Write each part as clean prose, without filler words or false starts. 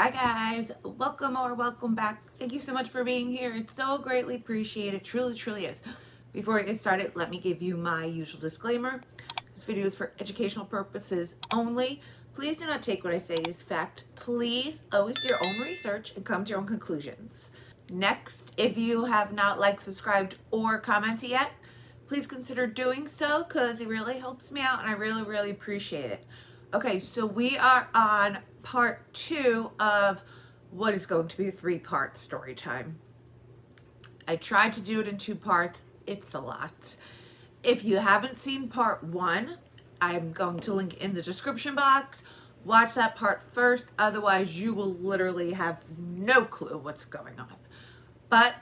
Hi guys, welcome or welcome back. Thank you so much for being here. It's so greatly appreciated. Truly is. Before I get started, let me give you my usual disclaimer. This video is for educational purposes only. Please do not take what I say as fact. Please always do your own research and come to your own conclusions. Next, if you have not liked, subscribed, or commented yet, please consider doing so because it really helps me out and I really appreciate it. Okay, so we are on part 2 of what is going to be a 3-part story time. I tried to do it in 2 parts. It's a lot. If you haven't seen part 1, I'm going to link in the description box. Watch that part first, otherwise you will literally have no clue what's going on. But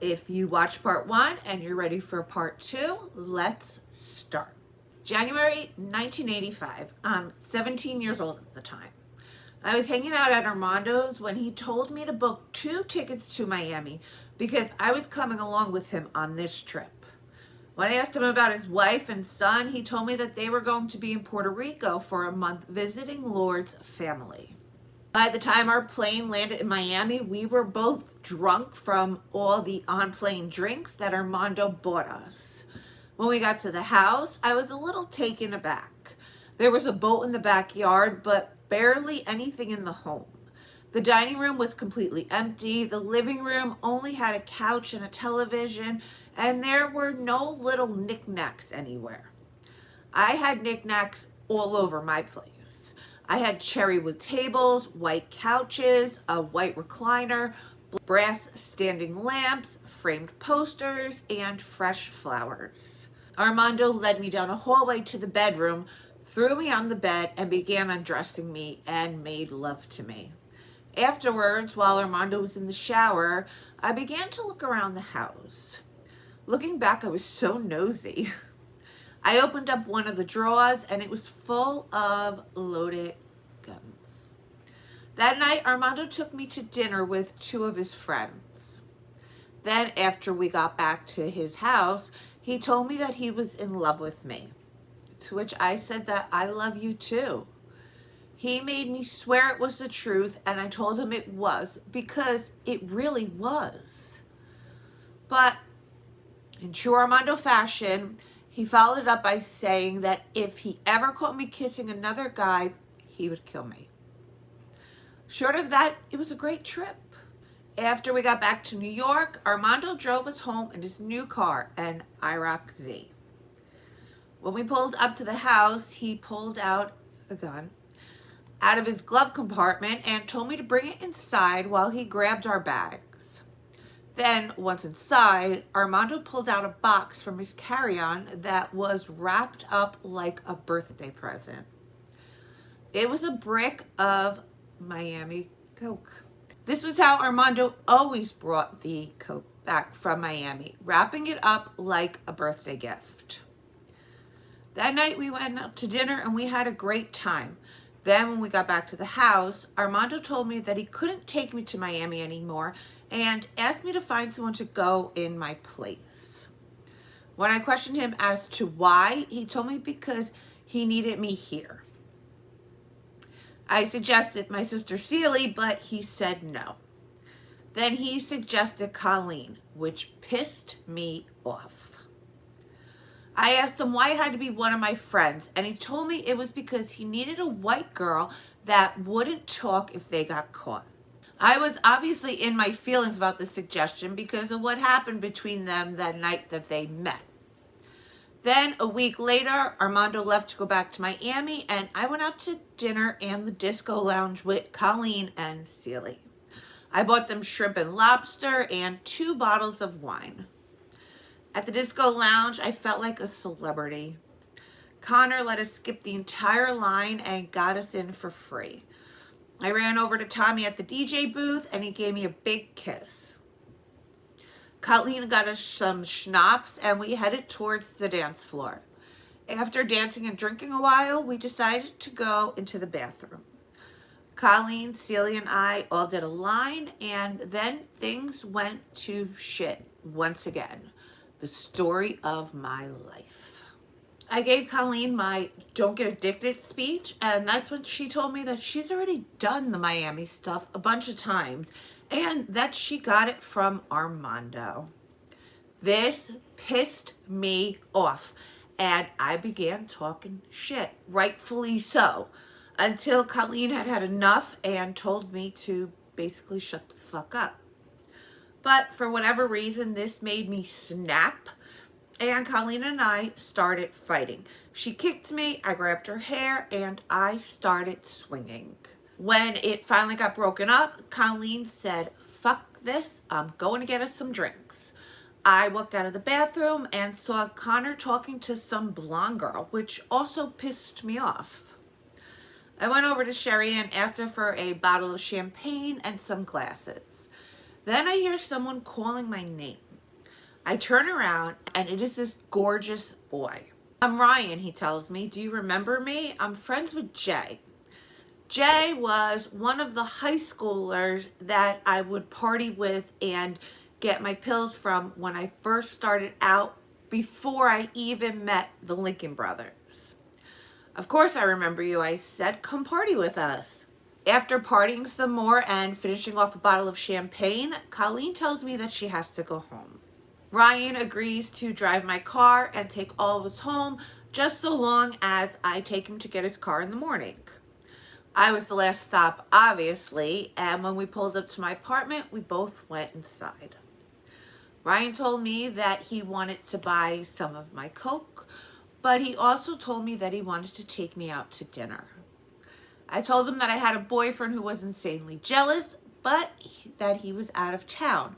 if you watch part 1 and you're ready for part 2, let's start. January 1985. I'm 17 years old at the time. I was hanging out at Armando's when he told me to book 2 tickets to Miami because I was coming along with him on this trip. When I asked him about his wife and son, he told me that they were going to be in Puerto Rico for a month visiting Lord's family. By the time our plane landed in Miami, we were both drunk from all the on-plane drinks that Armando bought us. When we got to the house, I was a little taken aback. There was a boat in the backyard, but barely anything in the home. The dining room was completely empty. The living room only had a couch and a television, and there were no little knickknacks anywhere. I had knickknacks all over my place. I had cherry wood tables, white couches, a white recliner, brass standing lamps, framed posters, and fresh flowers. Armando led me down a hallway to the bedroom, threw me on the bed, and began undressing me and made love to me. Afterwards, while Armando was in the shower, I began to look around the house. Looking back, I was so nosy. I opened up one of the drawers and it was full of loaded guns. That night, Armando took me to dinner with 2 of his friends. Then, after we got back to his house, he told me that he was in love with me, to which I said that I love you too. He made me swear it was the truth, and I told him it was, because it really was. But in true Armando fashion, he followed it up by saying that if he ever caught me kissing another guy, he would kill me. Short of that, it was a great trip. After we got back to New York, Armando drove us home in his new car, an IROC Z. When we pulled up to the house, he pulled out a gun out of his glove compartment and told me to bring it inside while he grabbed our bags. Then, once inside, Armando pulled out a box from his carry-on that was wrapped up like a birthday present. It was a brick of Miami Coke. This was how Armando always brought the Coke back from Miami, wrapping it up like a birthday gift. That night we went out to dinner and we had a great time. Then when we got back to the house, Armando told me that he couldn't take me to Miami anymore and asked me to find someone to go in my place. When I questioned him as to why, he told me because he needed me here. I suggested my sister Celie, but he said no. Then he suggested Colleen, which pissed me off. I asked him why it had to be one of my friends, and he told me it was because he needed a white girl that wouldn't talk if they got caught. I was obviously in my feelings about this suggestion because of what happened between them that night that they met. Then a week later, Armando left to go back to Miami, and I went out to dinner and the disco lounge with Colleen and Celie. I bought them shrimp and lobster and 2 bottles of wine. At the disco lounge, I felt like a celebrity. Connor let us skip the entire line and got us in for free. I ran over to Tommy at the DJ booth and he gave me a big kiss. Colleen got us some schnapps and we headed towards the dance floor. After dancing and drinking a while, we decided to go into the bathroom. Colleen, Celia, and I all did a line, and then things went to shit once again. The story of my life. I gave Colleen my don't get addicted speech, and that's when she told me that she's already done the Miami stuff a bunch of times and that she got it from Armando. This pissed me off, and I began talking shit, rightfully so, until Colleen had had enough and told me to basically shut the fuck up. But for whatever reason, this made me snap, and Colleen and I started fighting. She kicked me, I grabbed her hair, and I started swinging. When it finally got broken up, Colleen said, "Fuck this, I'm going to get us some drinks." I walked out of the bathroom and saw Connor talking to some blonde girl, which also pissed me off. I went over to Sherry and asked her for a bottle of champagne and some glasses. Then I hear someone calling my name. I turn around and it is this gorgeous boy. "I'm Ryan," he tells me. "Do you remember me? I'm friends with Jay." Jay was one of the high schoolers that I would party with and get my pills from when I first started out, before I even met the Lincoln brothers. "Of course I remember you," I said. "Come party with us." After partying some more and finishing off a bottle of champagne, Colleen tells me that she has to go home. Ryan agrees to drive my car and take all of us home, just so long as I take him to get his car in the morning. I was the last stop, obviously, and when we pulled up to my apartment, we both went inside. Ryan told me that he wanted to buy some of my Coke, but he also told me that he wanted to take me out to dinner. I told him that I had a boyfriend who was insanely jealous, but that he was out of town,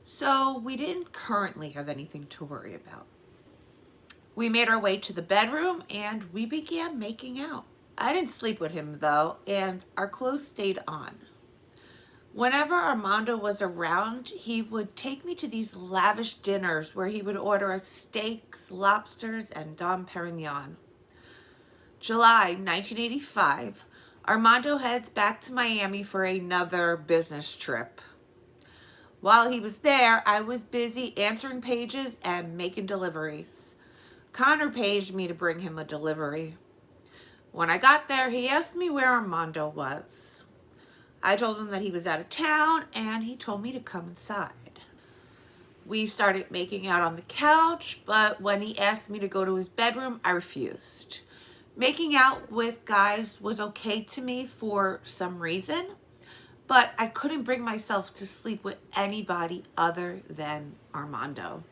so we didn't currently have anything to worry about. We made our way to the bedroom and we began making out. I didn't sleep with him though, and our clothes stayed on. Whenever Armando was around, he would take me to these lavish dinners where he would order us steaks, lobsters, and Dom Perignon. July 1985, Armando heads back to Miami for another business trip. While he was there, I was busy answering pages and making deliveries. Connor paged me to bring him a delivery. When I got there, he asked me where Armando was. I told him that he was out of town, and he told me to come inside. We started making out on the couch, but when he asked me to go to his bedroom, I refused. Making out with guys was okay to me for some reason, but I couldn't bring myself to sleep with anybody other than Armando.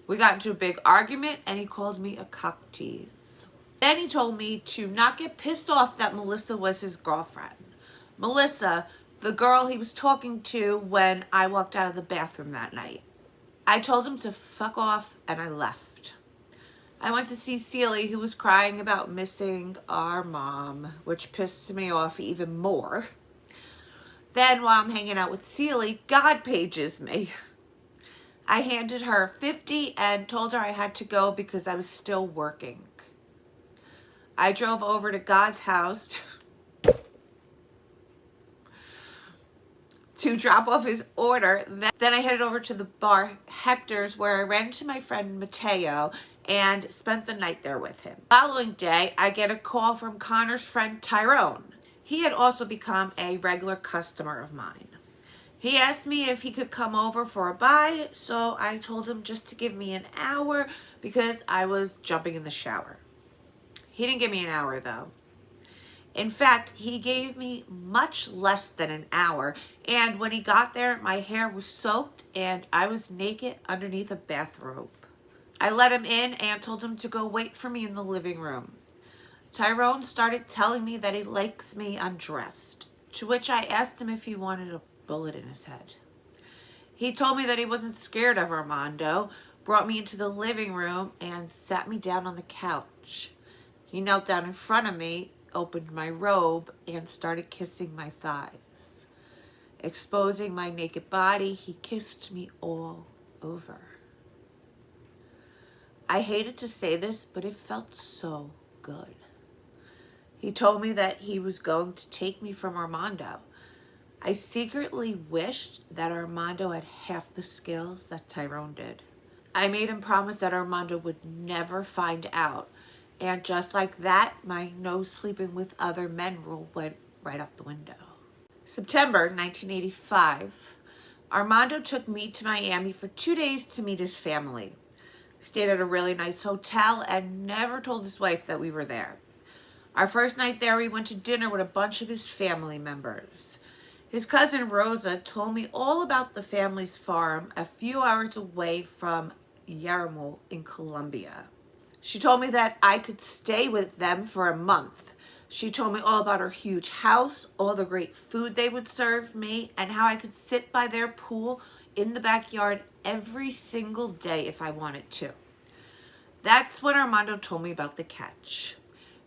We got into a big argument, and he called me a cock tease. Then he told me to not get pissed off that Melissa was his girlfriend. Melissa, the girl he was talking to when I walked out of the bathroom that night. I told him to fuck off and I left. I went to see Celie, who was crying about missing our mom, which pissed me off even more. Then while I'm hanging out with Celie, God pages me. I handed her $50 and told her I had to go because I was still working. I drove over to God's house to drop off his order. Then I headed over to the bar Hector's, where I ran into my friend Mateo and spent the night there with him. The following day, I get a call from Connor's friend Tyrone. He had also become a regular customer of mine. He asked me if he could come over for a bite, so I told him just to give me an hour because I was jumping in the shower. He didn't give me an hour though. In fact, he gave me much less than an hour, and when he got there, my hair was soaked and I was naked underneath a bathrobe. I let him in and told him to go wait for me in the living room. Tyrone started telling me that he likes me undressed, to which I asked him if he wanted a bullet in his head. He told me that he wasn't scared of Armando, brought me into the living room, and sat me down on the couch. He knelt down in front of me, opened my robe, and started kissing my thighs. Exposing my naked body, he kissed me all over. I hated to say this, but it felt so good. He told me that he was going to take me from Armando. I secretly wished that Armando had half the skills that Tyrone did. I made him promise that Armando would never find out. And just like that, my no sleeping with other men rule went right out the window. September 1985, Armando took me to Miami for 2 days to meet his family. We stayed at a really nice hotel and never told his wife that we were there. Our first night there, we went to dinner with a bunch of his family members. His cousin Rosa told me all about the family's farm a few hours away from Yarmul in Colombia. She told me that I could stay with them for a month. She told me all about her huge house, all the great food they would serve me, and how I could sit by their pool in the backyard every single day if I wanted to. That's when Armando told me about the catch.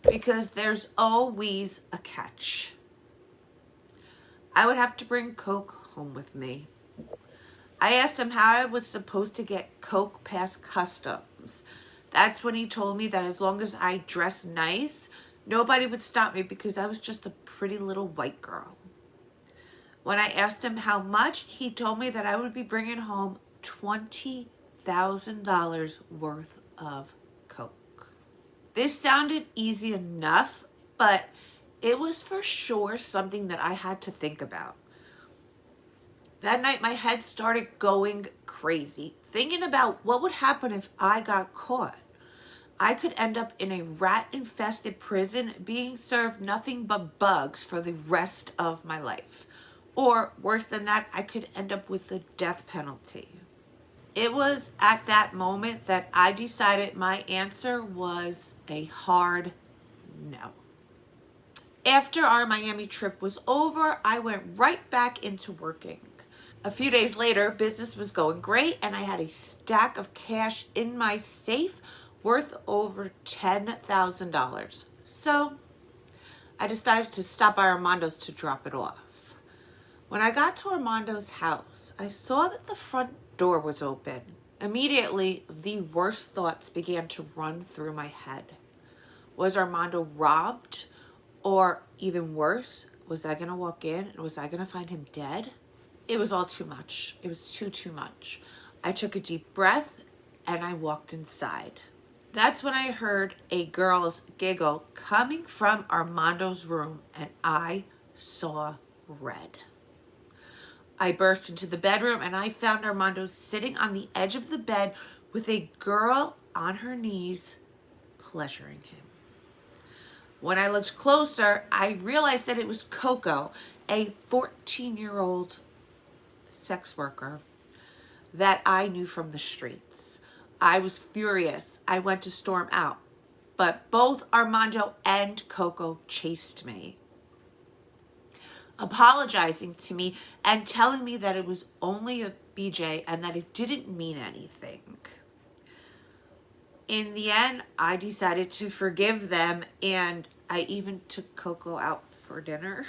Because there's always a catch. I would have to bring Coke home with me. I asked him how I was supposed to get Coke past customs. That's when he told me that as long as I dressed nice, nobody would stop me because I was just a pretty little white girl. When I asked him how much, he told me that I would be bringing home $20,000 worth of Coke. This sounded easy enough, but it was for sure something that I had to think about. That night, my head started going crazy, thinking about what would happen if I got caught. I could end up in a rat-infested prison being served nothing but bugs for the rest of my life. Or, worse than that, I could end up with the death penalty. It was at that moment that I decided my answer was a hard no. After our Miami trip was over, I went right back into working. A few days later, business was going great and I had a stack of cash in my safe worth over $10,000. So I decided to stop by Armando's to drop it off. When I got to Armando's house, I saw that the front door was open. Immediately, the worst thoughts began to run through my head. Was Armando robbed? Or even worse, was I going to walk in and was I going to find him dead? It was all too much. It was too much. I took a deep breath and I walked inside. That's when I heard a girl's giggle coming from Armando's room and I saw red. I burst into the bedroom and I found Armando sitting on the edge of the bed with a girl on her knees pleasuring him. When I looked closer, I realized that it was Coco, a 14-year-old sex worker that I knew from the streets. I was furious. I went to storm out, but both Armando and Coco chased me, apologizing to me and telling me that it was only a BJ and that it didn't mean anything. In the end, I decided to forgive them and I even took Coco out for dinner.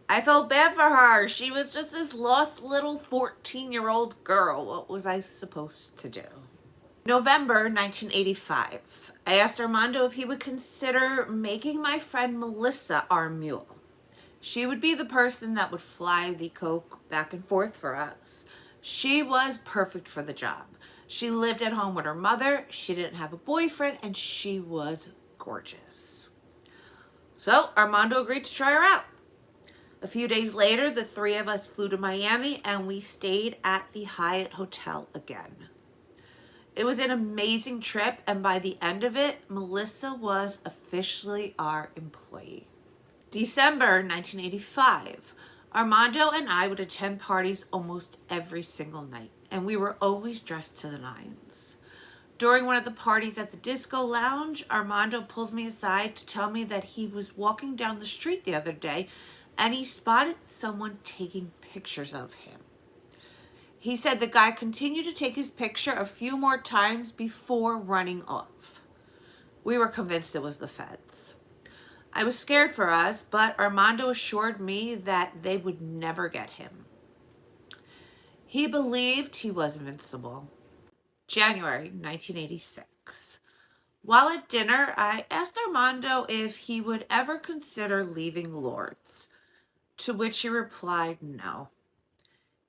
I felt bad for her. She was just this lost little 14-year-old girl. What was I supposed to do? November 1985. I asked Armando if he would consider making my friend Melissa our mule. She would be the person that would fly the Coke back and forth for us. She was perfect for the job. She lived at home with her mother, she didn't have a boyfriend, and she was gorgeous. So Armando agreed to try her out. A few days later, the three of us flew to Miami and we stayed at the Hyatt Hotel again. It was an amazing trip, and by the end of it, Melissa was officially our employee. December 1985. Armando and I would attend parties almost every single night, and we were always dressed to the nines. During one of the parties at the disco lounge, Armando pulled me aside to tell me that he was walking down the street the other day and he spotted someone taking pictures of him. He said the guy continued to take his picture a few more times before running off. We were convinced it was the feds. I was scared for us, but Armando assured me that they would never get him. He believed he was invincible. January 1986. While at dinner, I asked Armando if he would ever consider leaving Lourdes, to which he replied no.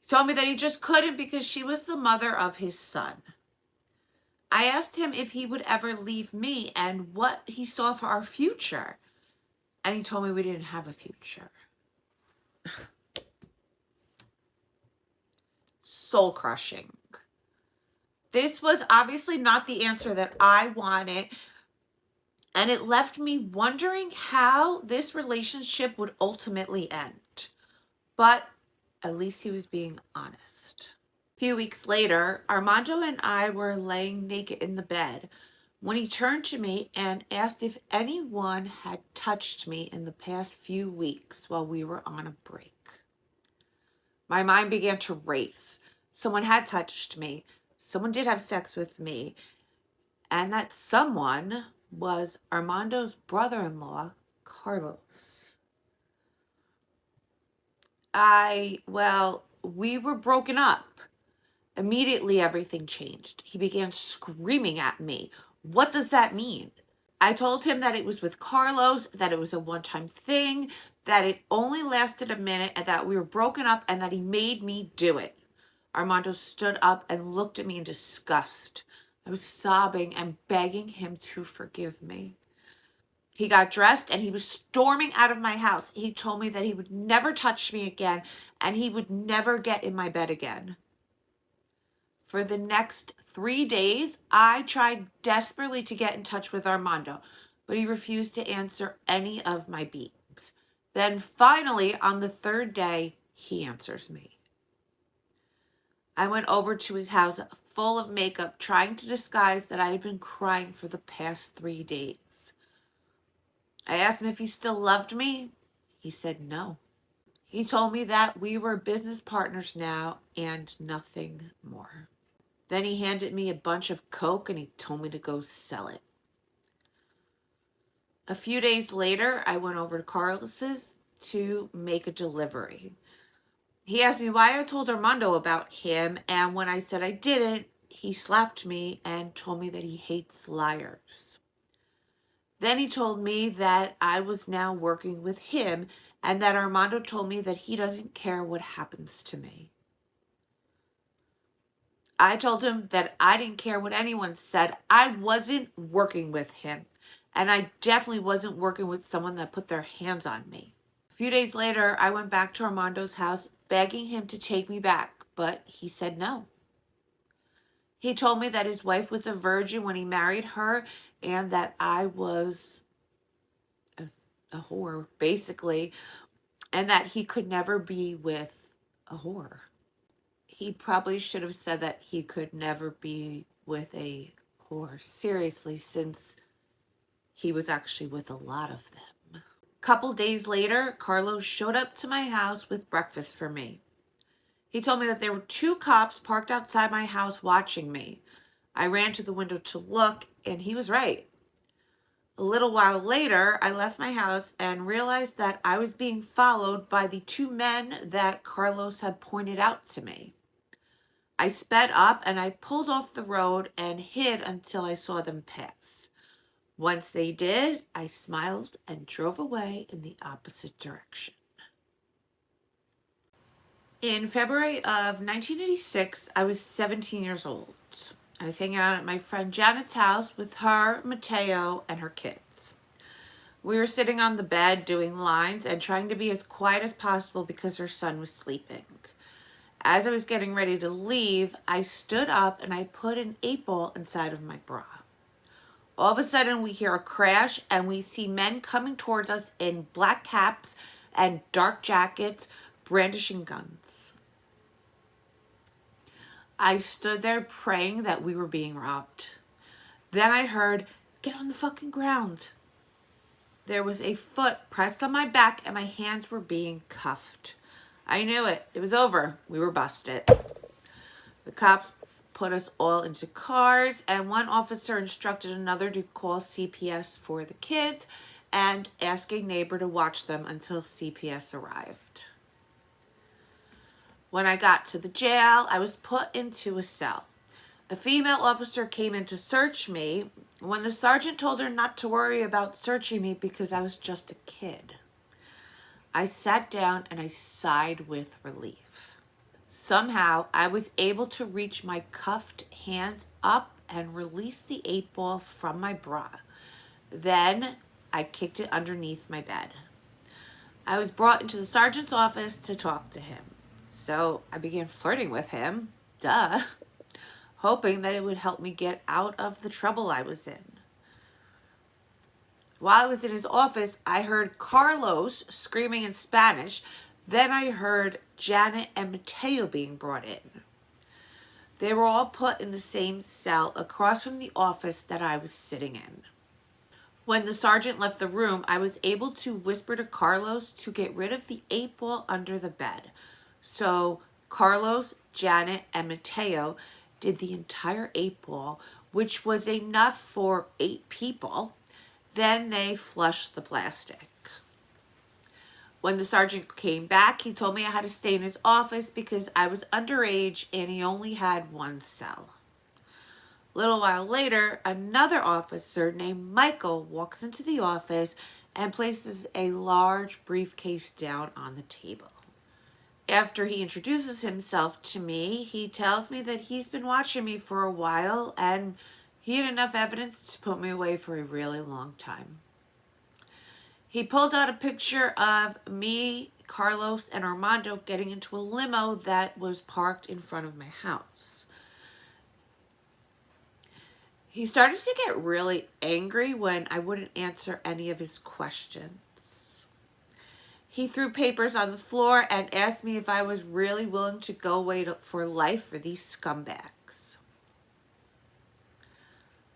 He told me that he just couldn't because she was the mother of his son. I asked him if he would ever leave me and what he saw for our future. And he told me we didn't have a future. Soul crushing. This was obviously not the answer that I wanted. And it left me wondering how this relationship would ultimately end. But at least he was being honest. A few weeks later, Armando and I were laying naked in the bed when he turned to me and asked if anyone had touched me in the past few weeks while we were on a break. My mind began to race. Someone had touched me. Someone did have sex with me. And that someone was Armando's brother-in-law, Carlos. We were broken up. Immediately, everything changed. He began screaming at me. What does that mean? I told him that it was with Carlos, that it was a one-time thing, that it only lasted a minute, and that we were broken up, and that he made me do it. Armando stood up and looked at me in disgust. I was sobbing and begging him to forgive me. He got dressed and he was storming out of my house. He told me that he would never touch me again and he would never get in my bed again. For the next 3 days, I tried desperately to get in touch with Armando, but he refused to answer any of my beeps. Then finally, on the third day, he answers me. I went over to his house full of makeup, trying to disguise that I had been crying for the past 3 days. I asked him if he still loved me. He said no. He told me that we were business partners now and nothing more. Then he handed me a bunch of coke and he told me to go sell it. A few days later, I went over to Carlos's to make a delivery. He asked me why I told Armando about him, and when I said I didn't, he slapped me and told me that he hates liars. Then he told me that I was now working with him and that Armando told me that he doesn't care what happens to me. I told him that I didn't care what anyone said. I wasn't working with him, and I definitely wasn't working with someone that put their hands on me. A few days later, I went back to Armando's house begging him to take me back, but he said no. He told me that his wife was a virgin when he married her and that I was a whore, basically, and that he could never be with a whore. He probably should have said that he could never be with a whore, seriously, since he was actually with a lot of them. Couple days later, Carlos showed up to my house with breakfast for me. He told me that there were 2 cops parked outside my house watching me. I ran to the window to look, and he was right. A little while later, I left my house and realized that I was being followed by the 2 men that Carlos had pointed out to me. I sped up and I pulled off the road and hid until I saw them pass. Once they did, I smiled and drove away in the opposite direction. In February of 1986, I was 17 years old. I was hanging out at my friend Janet's house with her, Mateo, and her kids. We were sitting on the bed doing lines and trying to be as quiet as possible because her son was sleeping. As I was getting ready to leave, I stood up and I put an 8-ball inside of my bra. All of a sudden, we hear a crash and we see men coming towards us in black caps and dark jackets, brandishing guns. I stood there praying that we were being robbed. Then I heard, "Get on the fucking ground." There was a foot pressed on my back and my hands were being cuffed. I knew it. It was over. We were busted. The cops put us all into cars, and one officer instructed another to call CPS for the kids and ask a neighbor to watch them until CPS arrived. When I got to the jail, I was put into a cell. A female officer came in to search me when the sergeant told her not to worry about searching me because I was just a kid. I sat down and I sighed with relief. Somehow, I was able to reach my cuffed hands up and release the 8 ball from my bra. Then, I kicked it underneath my bed. I was brought into the sergeant's office to talk to him. So, I began flirting with him, duh, hoping that it would help me get out of the trouble I was in. While I was in his office, I heard Carlos screaming in Spanish. Then I heard Janet and Mateo being brought in. They were all put in the same cell across from the office that I was sitting in. When the sergeant left the room, I was able to whisper to Carlos to get rid of the 8 ball under the bed. So Carlos, Janet, and Mateo did the entire 8 ball, which was enough for 8 people. Then they flushed the plastic. When the sergeant came back, he told me I had to stay in his office because I was underage and he only had 1 cell. A little while later, another officer named Michael walks into the office and places a large briefcase down on the table. After he introduces himself to me, he tells me that he's been watching me for a while and he had enough evidence to put me away for a really long time. He pulled out a picture of me, Carlos, and Armando getting into a limo that was parked in front of my house. He started to get really angry when I wouldn't answer any of his questions. He threw papers on the floor and asked me if I was really willing to go away for life for these scumbags.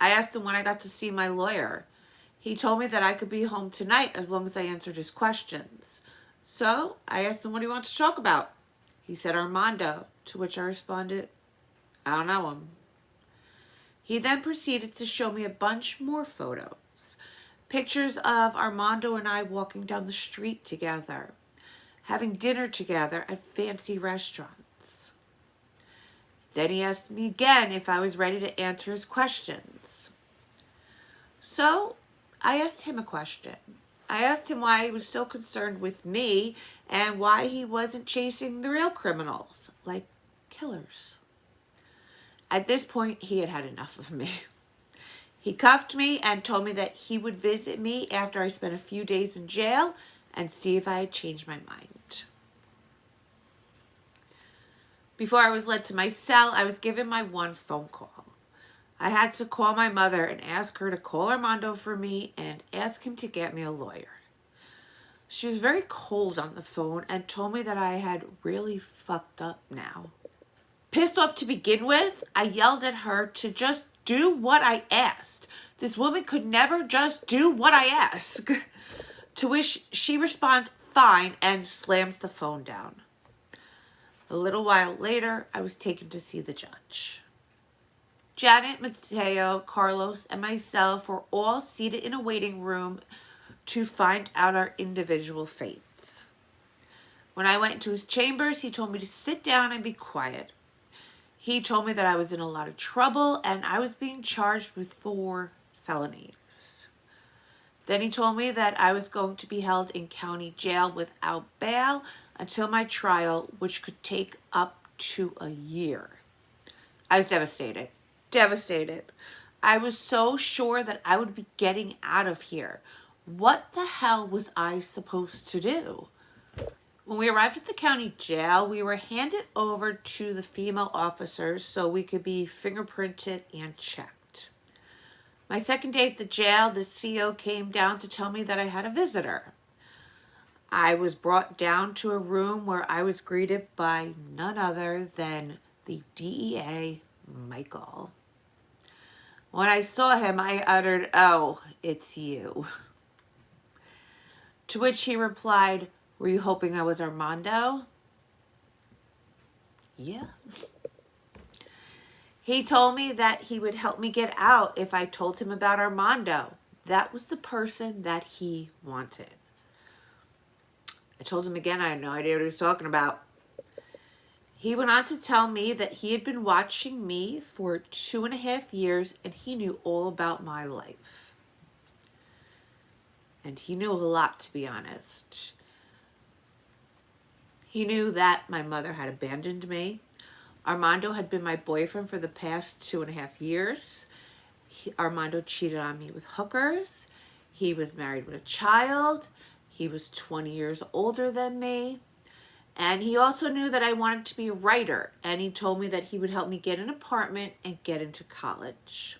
I asked him when I got to see my lawyer. He told me that I could be home tonight as long as I answered his questions. So I asked him what he wanted to talk about. He said Armando, to which I responded, I don't know him. He then proceeded to show me a bunch more photos. Pictures of Armando and I walking down the street together, having dinner together at fancy restaurants. Then he asked me again if I was ready to answer his questions. So I asked him a question. I asked him why he was so concerned with me and why he wasn't chasing the real criminals, like killers. At this point, he had had enough of me. He cuffed me and told me that he would visit me after I spent a few days in jail and see if I had changed my mind. Before I was led to my cell, I was given my 1 phone call. I had to call my mother and ask her to call Armando for me and ask him to get me a lawyer. She was very cold on the phone and told me that I had really fucked up now. Pissed off to begin with, I yelled at her to just do what I asked. This woman could never just do what I ask. To which she responds, fine, and slams the phone down. A little while later, I was taken to see the judge. Janet, Mateo, Carlos, and myself were all seated in a waiting room to find out our individual fates. When I went into his chambers, he told me to sit down and be quiet. He told me that I was in a lot of trouble and I was being charged with 4 felonies. Then he told me that I was going to be held in county jail without bail until my trial, which could take up to a year. I was devastated. I was so sure that I would be getting out of here. What the hell was I supposed to do? When we arrived at the county jail, we were handed over to the female officers so we could be fingerprinted and checked. My second day at the jail, the CO came down to tell me that I had a visitor. I was brought down to a room where I was greeted by none other than the DEA, Michael. When I saw him, I uttered, "Oh, it's you." To which he replied, "Were you hoping I was Armando?" Yeah. He told me that he would help me get out if I told him about Armando. That was the person that he wanted. I told him again I had no idea what he was talking about. He went on to tell me that he had been watching me for 2.5 years and he knew all about my life. And he knew a lot, to be honest. He knew that my mother had abandoned me. Armando had been my boyfriend for the past 2.5 years. Armando cheated on me with hookers. He was married with a child. He was 20 years older than me. And he also knew that I wanted to be a writer. And he told me that he would help me get an apartment and get into college.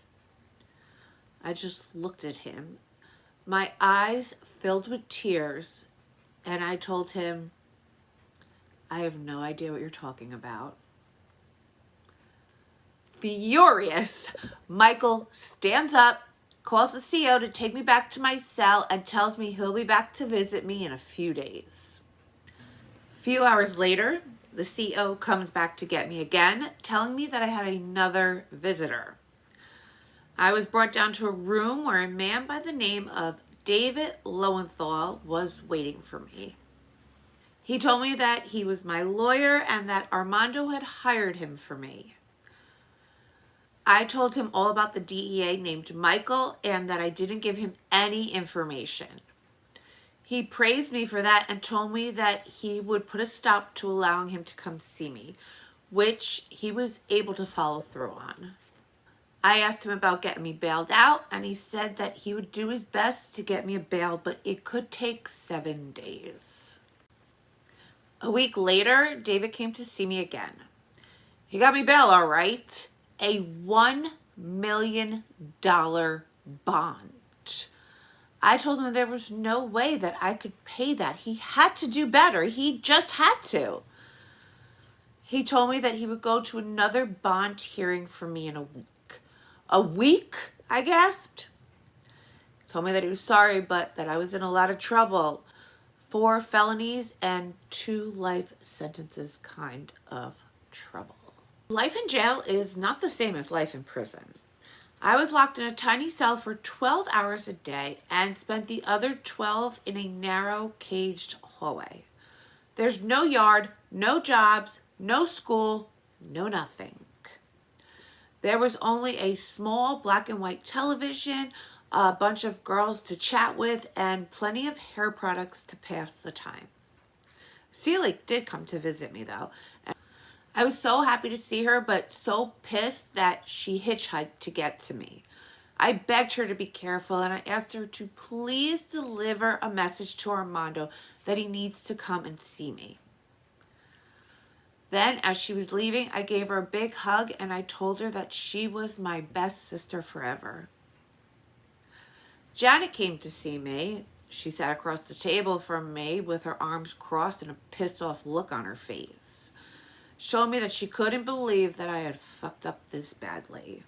I just looked at him. My eyes filled with tears. And I told him, I have no idea what you're talking about. Furious, Michael stands up, calls the CO to take me back to my cell, and tells me he'll be back to visit me in a few days. A few hours later, the CO comes back to get me again, telling me that I had another visitor. I was brought down to a room where a man by the name of David Lowenthal was waiting for me. He told me that he was my lawyer and that Armando had hired him for me. I told him all about the DEA named Michael and that I didn't give him any information. He praised me for that and told me that he would put a stop to allowing him to come see me, which he was able to follow through on. I asked him about getting me bailed out, and he said that he would do his best to get me a bail, but it could take 7 days. A week later, David came to see me again. He got me bail, all right. A $1 million bond. I told him there was no way that I could pay that. He had to do better. He just had to. He told me that he would go to another bond hearing for me in a week. A week? I gasped. He told me that he was sorry, but that I was in a lot of trouble. 4 felonies and 2 life sentences kind of trouble. Life in jail is not the same as life in prison. I was locked in a tiny cell for 12 hours a day and spent the other 12 in a narrow caged hallway. There's no yard, no jobs, no school, no nothing. There was only a small black and white television, a bunch of girls to chat with, and plenty of hair products to pass the time. Celie did come to visit me though. I was so happy to see her, but so pissed that she hitchhiked to get to me. I begged her to be careful, and I asked her to please deliver a message to Armando that he needs to come and see me. Then, as she was leaving, I gave her a big hug, and I told her that she was my best sister forever. Janet came to see me. She sat across the table from me with her arms crossed and a pissed off look on her face. Showed me that she couldn't believe that I had fucked up this badly.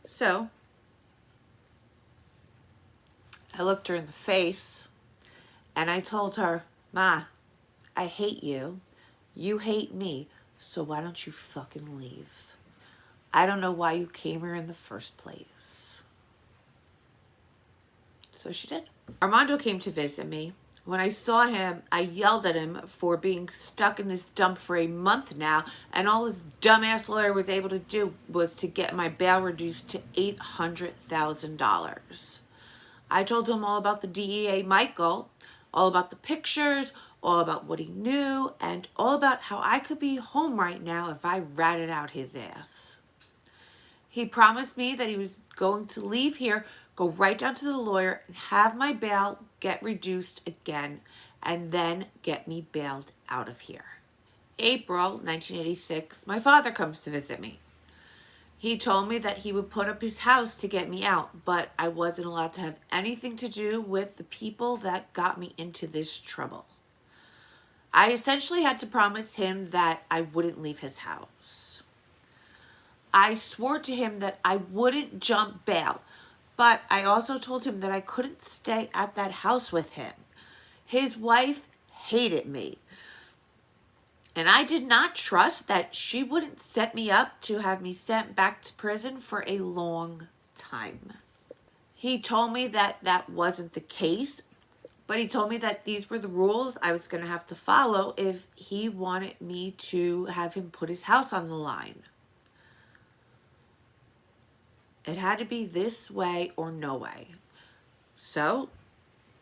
So, I looked her in the face and I told her, Ma, I hate you. You hate me. So why don't you fucking leave? I don't know why you came here in the first place. So she did. Armando came to visit me. When I saw him, I yelled at him for being stuck in this dump for a month now, and all his dumbass lawyer was able to do was to get my bail reduced to $800,000. I told him all about the DEA Michael, all about the pictures, all about what he knew, and all about how I could be home right now if I ratted out his ass. He promised me that he was going to leave here, go right down to the lawyer, and have my bail get reduced again, and then get me bailed out of here. April 1986, my father comes to visit me. He told me that he would put up his house to get me out, but I wasn't allowed to have anything to do with the people that got me into this trouble. I essentially had to promise him that I wouldn't leave his house. I swore to him that I wouldn't jump bail, but I also told him that I couldn't stay at that house with him. His wife hated me, and I did not trust that she wouldn't set me up to have me sent back to prison for a long time. He told me that that wasn't the case, but he told me that these were the rules I was going to have to follow if he wanted me to have him put his house on the line. It had to be this way or no way. So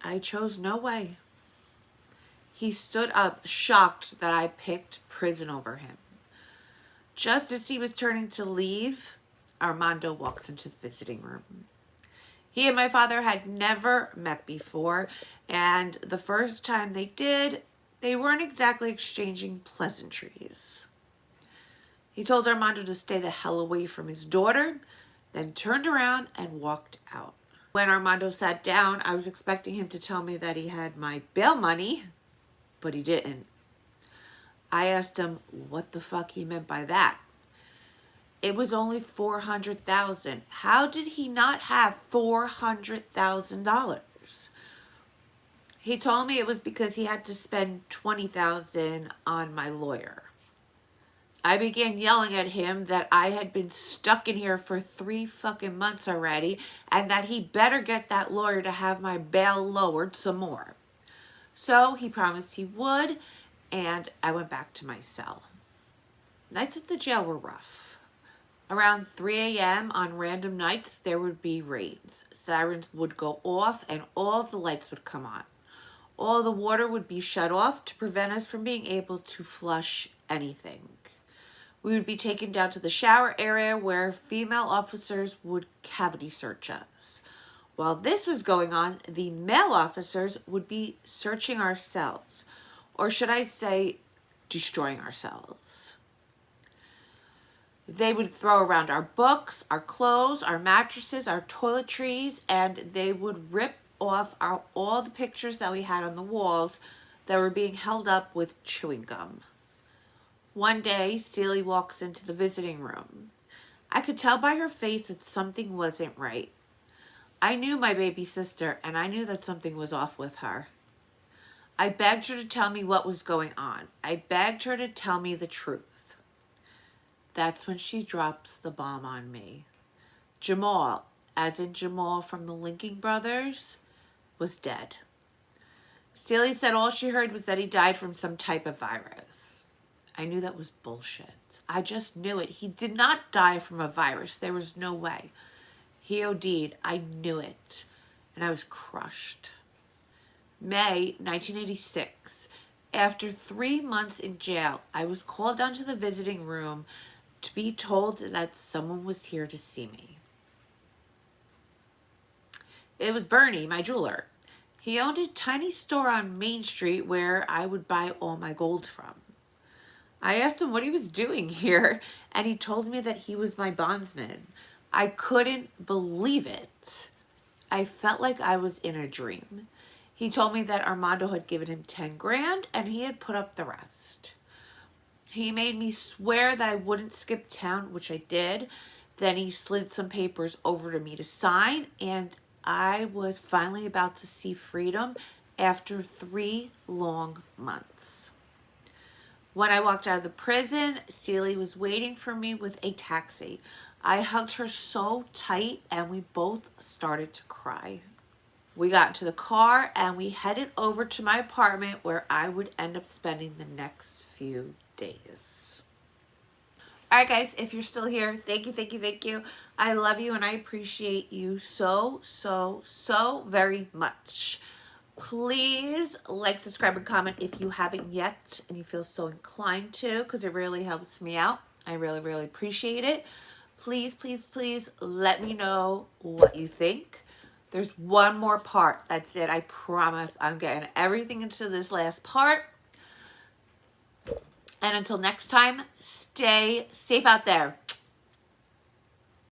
I chose no way. He stood up, shocked that I picked prison over him. Just as he was turning to leave, Armando walks into the visiting room. He and my father had never met before, and the first time they did, they weren't exactly exchanging pleasantries. He told Armando to stay the hell away from his daughter, then turned around and walked out. When Armando sat down, I was expecting him to tell me that he had my bail money, but he didn't. I asked him what the fuck he meant by that. It was only $400,000. How did he not have $400,000? He told me it was because he had to spend $20,000 on my lawyer. I began yelling at him that I had been stuck in here for 3 fucking months already and that he better get that lawyer to have my bail lowered some more. So he promised he would, and I went back to my cell. Nights at the jail were rough. Around 3 a.m. on random nights, there would be raids. Sirens would go off and all of the lights would come on. All the water would be shut off to prevent us from being able to flush anything. We would be taken down to the shower area where female officers would cavity search us. While this was going on, the male officers would be searching our cells, or should I say, destroying our cells. They would throw around our books, our clothes, our mattresses, our toiletries, and they would rip off all the pictures that we had on the walls that were being held up with chewing gum. One day, Celie walks into the visiting room. I could tell by her face that something wasn't right. I knew my baby sister, and I knew that something was off with her. I begged her to tell me what was going on. I begged her to tell me the truth. That's when she drops the bomb on me. Jamal, as in Jamal from the Linking Brothers, was dead. Celie said all she heard was that he died from some type of virus. I knew that was bullshit. I just knew it. He did not die from a virus. There was no way. He OD'd. I knew it. And I was crushed. May 1986. After 3 months in jail, I was called down to the visiting room to be told that someone was here to see me. It was Bernie, my jeweler. He owned a tiny store on Main Street where I would buy all my gold from. I asked him what he was doing here, and he told me that he was my bondsman. I couldn't believe it. I felt like I was in a dream. He told me that Armando had given him 10 grand and he had put up the rest. He made me swear that I wouldn't skip town, which I did. Then he slid some papers over to me to sign, and I was finally about to see freedom after 3 long months. When I walked out of the prison, Celie was waiting for me with a taxi. I hugged her so tight and we both started to cry. We got into the car and we headed over to my apartment where I would end up spending the next few days. All right, guys, if you're still here, thank you, thank you, thank you. I love you and I appreciate you so, so, so very much. Please like, subscribe, and comment if you haven't yet and you feel so inclined to, because it really helps me out. I really, really appreciate it. Please, please, please let me know what you think. There's one more part. That's it. I promise I'm getting everything into this last part. And until next time, stay safe out there.